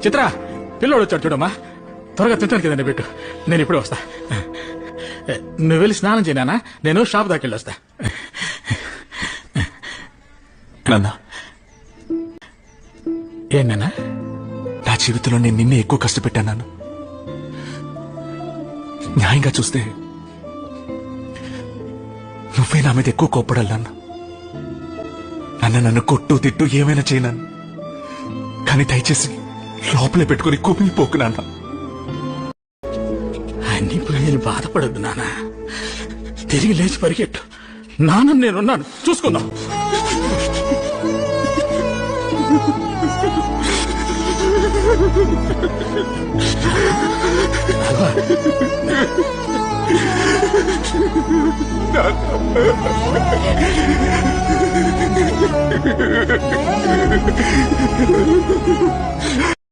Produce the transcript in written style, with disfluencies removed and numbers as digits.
చిత్ర పిల్లోడు వచ్చాడు చూడమ్మా, త్వరగా తింటాను కదండి పెట్టు, నేను ఇప్పుడే వస్తా. నువ్వు వెళ్ళి స్నానం చేయనా, నేను షాప్ దాకా వెళ్ళి వస్తా. నాన్న, ఏంటన్నా? నా జీవితంలో నేను నిన్నే ఎక్కువ కష్టపెట్టాను. న్యాయంగా చూస్తే నువ్వే నా మీద ఎక్కువ కోప్పడాలి నాన్న. నన్ను కొట్టు తిట్టు ఏమైనా చేయనాను, కానీ దయచేసి లోపలే పెట్టుకుని కుమిలిపోకు నాన్న. అన్ని నేను బాధపడద్దు నాన్న, తిరిగి లేచి పరిగెట్టు. నాన్న నేనున్నాను, చూసుకుందాం.